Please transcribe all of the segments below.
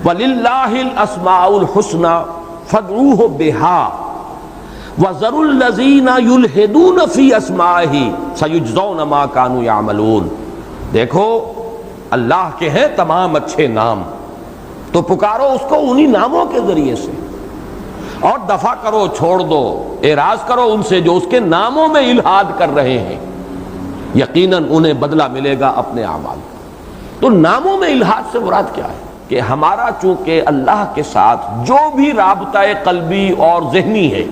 وَلِلَّهِ الْأَسْمَاءُ الْحُسْنَى فَادْعُوهُ بِهَا وَذَرُوا الَّذِينَ يُلْحِدُونَ فِي أَسْمَائِهِ سَيُجْزَوْنَ مَا كَانُوا يَعْمَلُونَ۔ دیکھو اللہ کے ہیں تمام اچھے نام، تو پکارو اس کو انہی ناموں کے ذریعے سے، اور دفع کرو، چھوڑ دو، اعراض کرو ان سے جو اس کے ناموں میں الحاد کر رہے ہیں، یقیناً انہیں بدلہ ملے گا اپنے اعمال کا۔ تو ناموں میں الحاد سے مراد کیا ہے کہ ہمارا چونکہ اللہ کے ساتھ جو بھی رابطہ قلبی اور ذہنی ہے،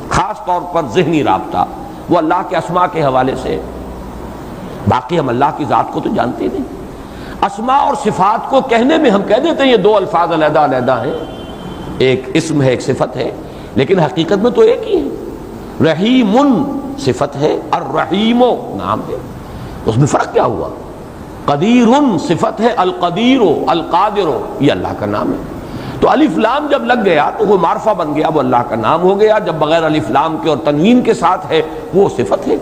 خاص طور پر ذہنی رابطہ، وہ اللہ کے اسماء کے حوالے سے، باقی ہم اللہ کی ذات کو تو جانتے نہیں۔ اسماء اور صفات کو کہنے میں ہم کہہ دیتے ہیں یہ دو الفاظ علیحدہ علیحدہ ہیں، ایک اسم ہے ایک صفت ہے، لیکن حقیقت میں تو ایک ہی ہے۔ رحیم صفت ہے، الرحیم نام ہے، اس میں فرق کیا ہوا؟ قدیر صفت ہے، القدیر القادر یہ اللہ کا نام ہے۔ تو الف لام جب لگ گیا تو وہ معرفہ بن گیا، وہ اللہ کا نام ہو گیا۔ جب بغیر الف لام کے اور تنوین کے ساتھ ہے وہ صفت ہے۔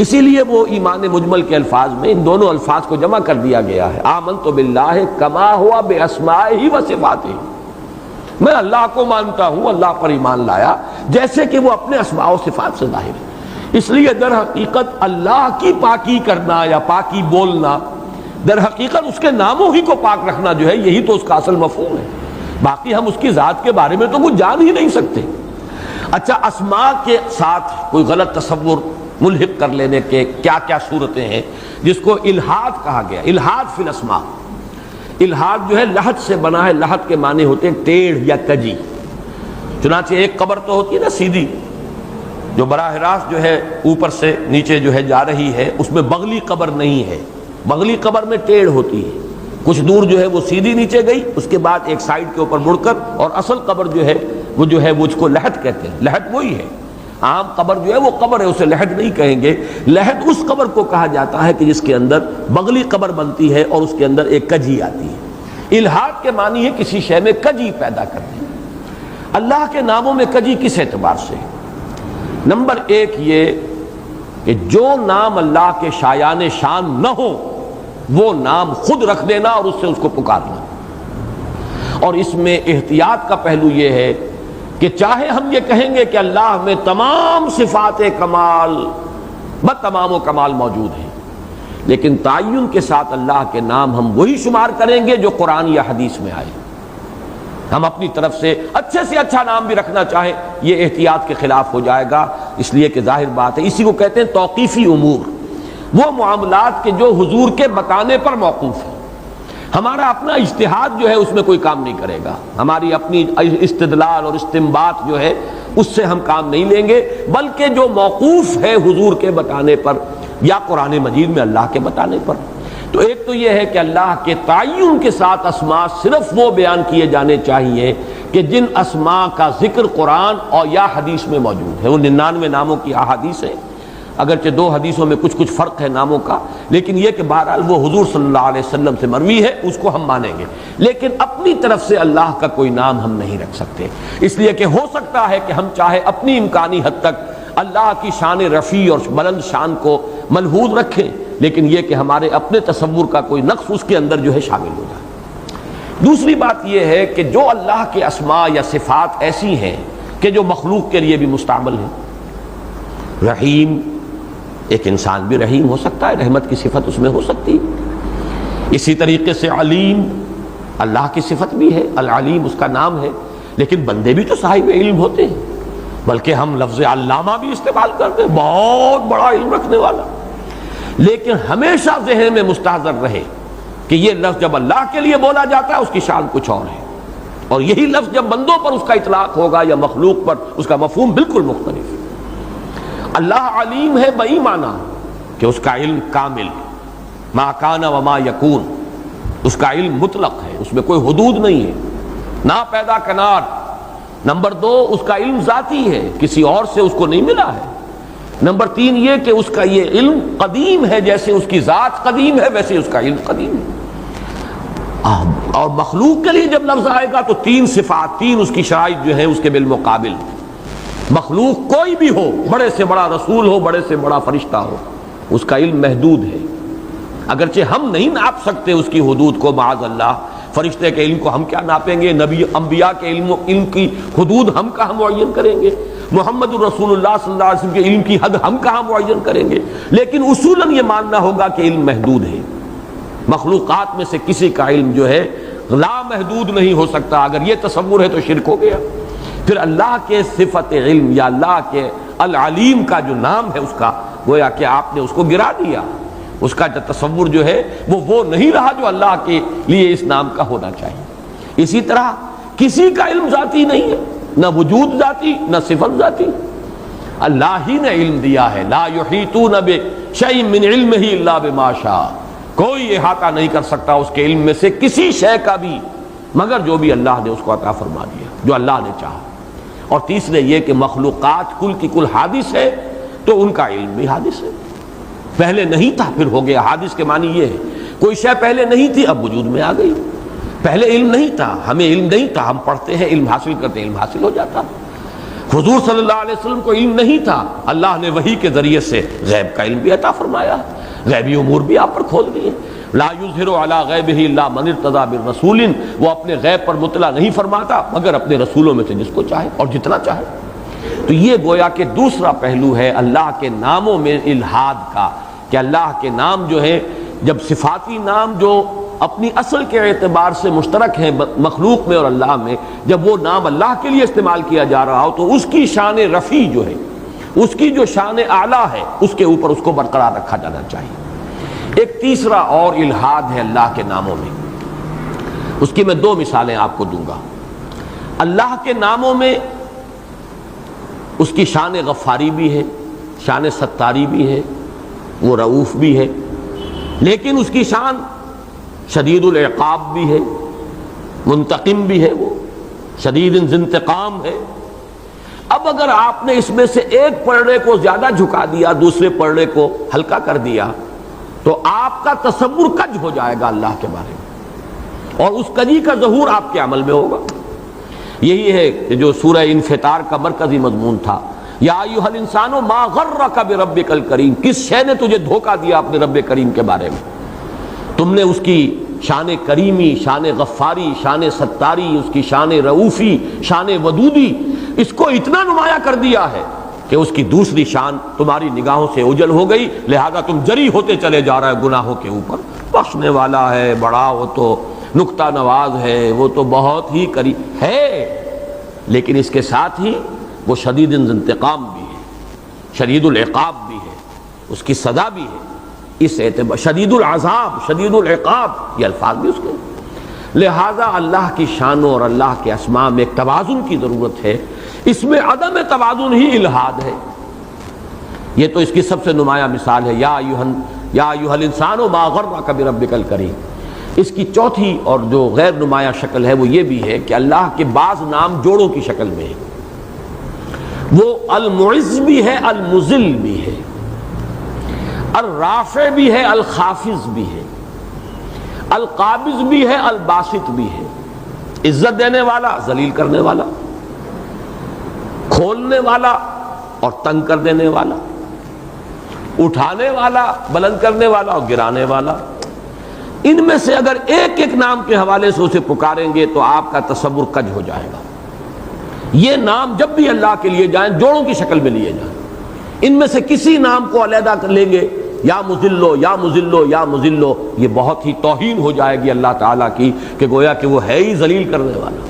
اسی لیے وہ ایمان مجمل کے الفاظ میں ان دونوں الفاظ کو جمع کر دیا گیا ہے۔ آمنت باللہ کما ہوا باسمائہ و صفاتہ، میں اللہ کو مانتا ہوں، اللہ پر ایمان لایا جیسے کہ وہ اپنے اسماء و صفات سے ظاہر ہے۔ اس لیے در حقیقت اللہ کی پاکی کرنا یا پاکی بولنا، در حقیقت اس کے ناموں ہی کو پاک رکھنا جو ہے، یہی تو اس کا اصل مفہوم ہے۔ باقی ہم اس کی ذات کے بارے میں تو کچھ جان ہی نہیں سکتے۔ اچھا، اسماء کے ساتھ کوئی غلط تصور ملحق کر لینے کے کیا کیا صورتیں ہیں جس کو الحاد کہا گیا؟ الحاد فی الاسماء، الحاد جو ہے لحد سے بنا ہے، لحد کے معنی ہوتے ہیں ٹیڑھ یا کجی۔ چنانچہ ایک قبر تو ہوتی ہے نا سیدھی، جو براہ راست جو ہے اوپر سے نیچے جو ہے جا رہی ہے، اس میں بغلی قبر نہیں ہے، بغلی قبر میں ٹیڑھ ہوتی ہے، کچھ دور جو ہے وہ سیدھی نیچے گئی، اس کے بعد ایک سائیڈ کے اوپر مڑ کر، اور اصل قبر جو ہے وہ اس کو لحد کہتے ہیں۔ لحد وہی ہے، عام قبر جو ہے وہ قبر ہے، اسے لحد نہیں کہیں گے۔ لحد اس قبر کو کہا جاتا ہے کہ جس کے اندر بغلی قبر بنتی ہے اور اس کے اندر ایک کجی آتی ہے۔ الحاد کے معنی ہے کسی شے میں کجی پیدا کرنا۔ اللہ کے ناموں میں کجی کس اعتبار سے؟ نمبر ایک یہ کہ جو نام اللہ کے شایان شان نہ ہو وہ نام خود رکھ دینا اور اس سے اس کو پکارنا۔ اور اس میں احتیاط کا پہلو یہ ہے کہ چاہے ہم یہ کہیں گے کہ اللہ میں تمام صفات کمال تمام و کمال موجود ہیں، لیکن تعین کے ساتھ اللہ کے نام ہم وہی شمار کریں گے جو قرآن یا حدیث میں آئے۔ ہم اپنی طرف سے اچھا نام بھی رکھنا چاہیں، یہ احتیاط کے خلاف ہو جائے گا، اس لیے کہ ظاہر بات ہے، اسی کو کہتے ہیں توقیفی امور، وہ معاملات کے جو حضور کے بتانے پر موقوف ہے۔ ہمارا اپنا اجتہاد جو ہے اس میں کوئی کام نہیں کرے گا، ہماری اپنی استدلال اور استنباط جو ہے اس سے ہم کام نہیں لیں گے، بلکہ جو موقوف ہے حضور کے بتانے پر یا قرآن مجید میں اللہ کے بتانے پر۔ تو ایک تو یہ ہے کہ اللہ کے تعین کے ساتھ اسماء صرف وہ بیان کیے جانے چاہیے کہ جن اسماء کا ذکر قرآن اور یا حدیث میں موجود ہے۔ وہ 99 ناموں کی احادیث ہے، اگرچہ 2 حدیثوں میں کچھ فرق ہے ناموں کا، لیکن یہ کہ بہرحال وہ حضور صلی اللہ علیہ وسلم سے مروی ہے، اس کو ہم مانیں گے، لیکن اپنی طرف سے اللہ کا کوئی نام ہم نہیں رکھ سکتے، اس لیے کہ ہو سکتا ہے کہ ہم چاہے اپنی امکانی حد تک اللہ کی شان رفیع اور بلند شان کو ملحوظ رکھیں، لیکن یہ کہ ہمارے اپنے تصور کا کوئی نقص اس کے اندر جو ہے شامل ہو جائے۔ دوسری بات یہ ہے کہ جو اللہ کے اسماء یا صفات ایسی ہیں کہ جو مخلوق کے لیے بھی مستعمل ہیں۔ رحیم، ایک انسان بھی رحیم ہو سکتا ہے، رحمت کی صفت اس میں ہو سکتی ہے۔ اسی طریقے سے علیم، اللہ کی صفت بھی ہے، العلیم اس کا نام ہے، لیکن بندے بھی تو صاحب علم ہوتے ہیں، بلکہ ہم لفظ علامہ بھی استعمال کرتے ہیں، بہت بڑا علم رکھنے والا، لیکن ہمیشہ ذہن میں مستحضر رہے کہ یہ لفظ جب اللہ کے لیے بولا جاتا ہے اس کی شان کچھ اور ہے، اور یہی لفظ جب بندوں پر اس کا اطلاق ہوگا یا مخلوق پر اس کا مفہوم بالکل مختلف ہے۔ اللہ علیم ہے بئی معنی کہ اس کا علم کامل، ما کان و ما یکون، اس کا علم مطلق ہے، اس میں کوئی حدود نہیں ہے، نہ پیدا کنار۔ نمبر 2، اس کا علم ذاتی ہے، کسی اور سے اس کو نہیں ملا ہے۔ نمبر 3 یہ کہ اس کا یہ علم قدیم ہے، جیسے اس کی ذات قدیم ہے ویسے اس کا علم قدیم ہے۔ اور مخلوق کے لیے جب لفظ آئے گا تو 3 صفات، 3 اس کی شرائط جو ہیں اس کے بالمقابل۔ مخلوق کوئی بھی ہو، بڑے سے بڑا رسول ہو، بڑے سے بڑا فرشتہ ہو، اس کا علم محدود ہے، اگرچہ ہم نہیں ناپ سکتے اس کی حدود کو معاذ اللہ، فرشتے کے علم کو ہم کیا ناپیں گے؟ نبی انبیاء کے علم کی حدود ہم کہاں معین کریں گے؟ محمد الرسول اللہ صلی اللہ علیہ وسلم کے علم کی حد ہم کہاں معین کریں گے؟ لیکن اصولاً یہ ماننا ہوگا کہ علم محدود ہے، مخلوقات میں سے کسی کا علم جو ہے لا محدود نہیں ہو سکتا۔ اگر یہ تصور ہے تو شرک ہو گیا۔ پھر اللہ کے صفت علم یا اللہ کے العلیم کا جو نام ہے اس کا گویا کہ آپ نے اس کو گرا دیا، اس کا تصور جو ہے وہ نہیں رہا جو اللہ کے لیے اس نام کا ہونا چاہیے۔ اسی طرح کسی کا علم ذاتی نہیں ہے، نہ وجود ذاتی نہ صفت ذاتی، اللہ ہی نے علم دیا ہے۔ لا یحیطون بشیء من علمہ الا بما شاء، کوئی احاطہ نہیں کر سکتا اس کے علم میں سے کسی شے کا بھی مگر جو بھی اللہ نے اس کو عطا فرما دیا، جو اللہ نے چاہا۔ اور تیسرے یہ کہ مخلوقات کل کی کل حادث ہے تو ان کا علم بھی حادث ہے، پہلے نہیں تھا پھر ہو گیا۔ حادث کے معنی یہ ہے کوئی شے پہلے نہیں تھی اب وجود میں آ گئی، پہلے علم نہیں تھا، ہمیں علم نہیں تھا، ہم پڑھتے ہیں علم حاصل کرتے ہیں، علم حاصل ہو جاتا۔ حضور صلی اللہ علیہ وسلم کو علم نہیں تھا، اللہ نے وحی کے ذریعے سے غیب کا علم بھی عطا فرمایا، غیبی امور بھی آپ پر کھول دیے۔ لا یظہر علی غیبہ الا من ارتضی برسول، وہ اپنے غیب پر مطلع نہیں فرماتا مگر اپنے رسولوں میں سے جس کو چاہے اور جتنا چاہے۔ تو یہ گویا کہ دوسرا پہلو ہے اللہ کے ناموں میں الحاد کا، کہ اللہ کے نام جو ہے جب صفاتی نام جو اپنی اصل کے اعتبار سے مشترک ہیں مخلوق میں اور اللہ میں، جب وہ نام اللہ کے لیے استعمال کیا جا رہا ہو تو اس کی شان رفیع جو ہے، اس کی جو شان اعلیٰ ہے اس کے اوپر اس کو برقرار رکھا جانا چاہیے۔ ایک تیسرا اور الحاد ہے اللہ کے ناموں میں، اس کی میں 2 مثالیں آپ کو دوں گا۔ اللہ کے ناموں میں اس کی شان غفاری بھی ہے، شان ستاری بھی ہے، وہ رؤوف بھی ہے، لیکن اس کی شان شدید العقاب بھی ہے، منتقم بھی ہے، وہ شدید انتقام ہے۔ اب اگر آپ نے اس میں سے ایک پلڑے کو زیادہ جھکا دیا، دوسرے پلڑے کو ہلکا کر دیا تو آپ کا تصور کج ہو جائے گا اللہ کے بارے میں، اور اس کجی کا ظہور آپ کے عمل میں ہوگا۔ یہی ہے کہ جو سورہ انفطار کا مرکزی مضمون تھا، یا ایھا الانسان ما غرک بربک الکریم، کس شے نے تجھے دھوکہ دیا اپنے رب کریم کے بارے میں؟ تم نے اس کی شان کریمی، شان غفاری، شان ستاری، اس کی شان رؤوفی، شان ودودی، اس کو اتنا نمایاں کر دیا ہے کہ اس کی دوسری شان تمہاری نگاہوں سے اوجھل ہو گئی، لہذا تم جری ہوتے چلے جا رہے گناہوں کے اوپر۔ بخشنے والا ہے، بڑا وہ تو نکتہ نواز ہے، وہ تو بہت ہی قریب ہے، لیکن اس کے ساتھ ہی وہ شدید انتقام بھی ہے، شدید العقاب بھی ہے، اس کی سزا بھی ہے، اس اعتبار شدید العذاب، شدید العقاب، یہ الفاظ بھی اس کے۔ لہذا اللہ کی شانوں اور اللہ کے اسماء میں ایک توازن کی ضرورت ہے، اس میں عدم توازن ہی الحاد ہے۔ یہ تو اس کی سب سے نمایاں مثال ہے، یا ایھا الانسان ما غرک بربک الکریم۔ اس کی چوتھی اور جو غیر نمایاں شکل ہے وہ یہ بھی ہے کہ اللہ کے بعض نام جوڑوں کی شکل میں ہے، وہ المعز بھی ہے، المذل بھی ہے، الرافع بھی ہے، الخافض بھی ہے، القابض بھی ہے، الباسط بھی ہے، عزت دینے والا، ذلیل کرنے والا، کھولنے والا اور تنگ کر دینے والا، اٹھانے والا، بلند کرنے والا اور گرانے والا۔ ان میں سے اگر ایک ایک نام کے حوالے سے اسے پکاریں گے تو آپ کا تصور کج ہو جائے گا۔ یہ نام جب بھی اللہ کے لیے جائیں جوڑوں کی شکل میں لیے جائیں، ان میں سے کسی نام کو علیحدہ کر لیں گے، یا مذلو یا مذلو یا مذلو، یہ بہت ہی توہین ہو جائے گی اللہ تعالیٰ کی، کہ گویا کہ وہ ہے ہی ذلیل کرنے والا۔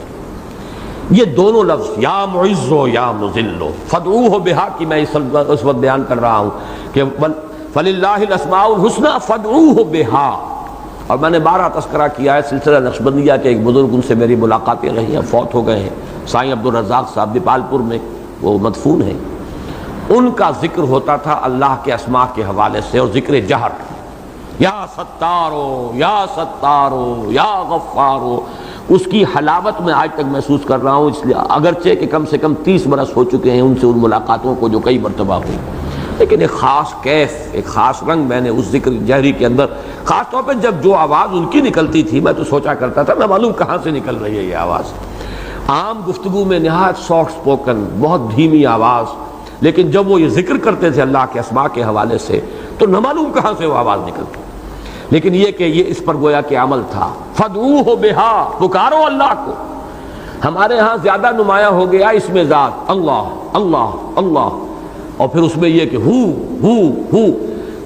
یہ دونوں لفظ یا معزو یا مذلو فدعوہ بہا کی میں اس وقت بیان کر رہا ہوں کہ فللہ الاسماء الحسنی فدعوہ بہا، اور میں نے 12 تذکرہ کیا ہے سلسلہ نقشبندیہ کے ایک بزرگ، ان سے میری ملاقاتیں رہی ہیں، فوت ہو گئے ہیں، سائیں عبدالرزاق صاحب دیپال پور میں وہ مدفون ہیں۔ ان کا ذکر ہوتا تھا اللہ کے اسماء کے حوالے سے، اور ذکر جہر، یا ستارو یا ستارو یا غفارو، اس کی حلاوت میں آج تک محسوس کر رہا ہوں، اس لیے اگرچہ کہ کم سے کم 30 برس ہو چکے ہیں ان سے ان ملاقاتوں کو جو کئی مرتبہ ہوئی، لیکن ایک خاص کیف، ایک خاص رنگ میں نے اس ذکر جہری کے اندر، خاص طور پہ جب جو آواز ان کی نکلتی تھی میں تو سوچا کرتا تھا نہ معلوم کہاں سے نکل رہی ہے یہ آواز۔ عام گفتگو میں نہایت سافٹ سپوکن، بہت دھیمی آواز، لیکن جب وہ یہ ذکر کرتے تھے اللہ کے اسماء کے حوالے سے تو نہ معلوم کہاں سے وہ آواز نکلتی۔ لیکن یہ کہ یہ اس پر گویا کہ عمل تھا. فادعوہ بہا، پکارو اللہ کو. ہمارے ہاں زیادہ نمایاں ہو گیا اس میں ذات، اللہ اللہ اللہ، اور پھر اس میں یہ کہ ہو.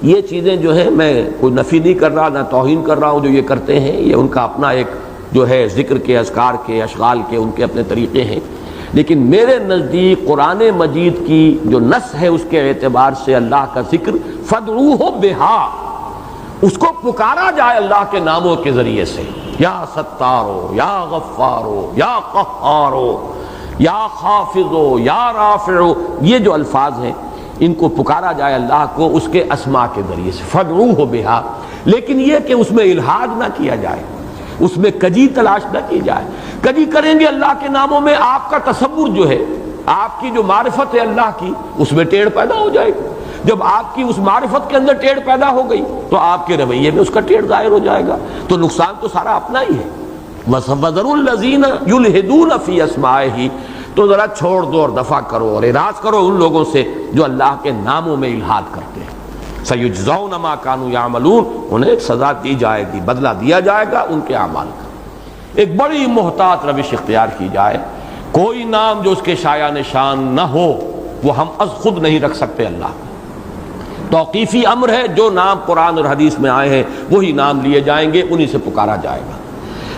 یہ چیزیں جو ہے میں کوئی نفی نہیں کر رہا نہ توہین کر رہا ہوں، جو یہ کرتے ہیں یہ ان کا اپنا ایک جو ہے ذکر کے اذکار کے اشغال کے ان کے اپنے طریقے ہیں. لیکن میرے نزدیک قرآن مجید کی جو نص ہے اس کے اعتبار سے اللہ کا ذکر فادعوہ بہا، اس کو پکارا جائے اللہ کے ناموں کے ذریعے سے. یا ستارو، یا غفارو، یا قہارو، یا خافضو، یا رافعو، یہ جو الفاظ ہیں ان کو پکارا جائے اللہ کو اس کے اسماء کے ذریعے سے. فادعوہ بہا، لیکن یہ کہ اس میں الحاد نہ کیا جائے، اس میں کجی تلاش نہ کی جائے. کجی کریں گے اللہ کے ناموں میں، آپ کا تصور جو ہے، آپ کی جو معرفت ہے اللہ کی، اس میں ٹیڑھ پیدا ہو جائے گی. جب آپ کی اس معرفت کے اندر ٹیڑھ پیدا ہو گئی تو آپ کے رویے میں اس کا ٹیڑھ ظاہر ہو جائے گا. تو نقصان تو سارا اپنا ہی ہے. وَذَرُوا الَّذِينَ يُلْحِدُونَ فِي أَسْمَائِهِ، تو ذرا چھوڑ دو اور دفع کرو اور اعراض کرو ان لوگوں سے جو اللہ کے ناموں میں الحاد کرتے ہیں. سَيُجْزَوْنَ مَا كَانُوا يَعْمَلُونَ، انہیں ایک سزا دی جائے گی، بدلہ دیا جائے گا ان کے اعمال کا. ایک بڑی محتاط روش اختیار کی جائے. کوئی نام جو اس کے شایان شان نہ ہو وہ ہم از خود نہیں رکھ سکتے. اللہ توقیفی امر ہے، جو نام قرآن اور حدیث میں آئے ہیں وہی نام لیے جائیں گے، انہی سے پکارا جائے گا.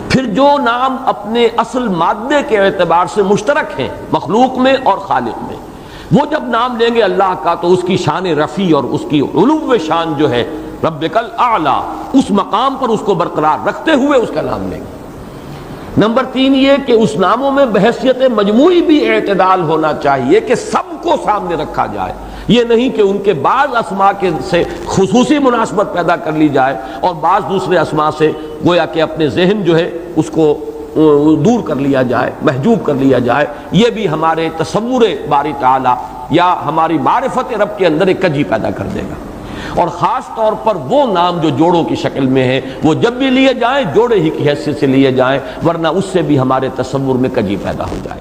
پھر جو نام اپنے اصل مادے کے اعتبار سے مشترک ہیں مخلوق میں اور خالق میں، وہ جب نام لیں گے اللہ کا تو اس کی شان رفیع اور اس کی علو شان جو ہے ربک الاعلی، اس مقام پر اس کو برقرار رکھتے ہوئے اس کا نام لیں گے. نمبر 3 یہ کہ اس ناموں میں بحیثیت مجموعی بھی اعتدال ہونا چاہیے کہ سب کو سامنے رکھا جائے. یہ نہیں کہ ان کے بعض اسماء کے سے خصوصی مناسبت پیدا کر لی جائے اور بعض دوسرے اسماء سے گویا کہ اپنے ذہن جو ہے اس کو دور کر لیا جائے، محجوب کر لیا جائے. یہ بھی ہمارے تصور باری تعالی یا ہماری معرفت رب کے اندر ایک کجی پیدا کر دے گا. اور خاص طور پر وہ نام جو جوڑوں کی شکل میں ہیں وہ جب بھی لیے جائیں جوڑے ہی کی حیثیت سے لیے جائیں، ورنہ اس سے بھی ہمارے تصور میں کجی پیدا ہو جائے.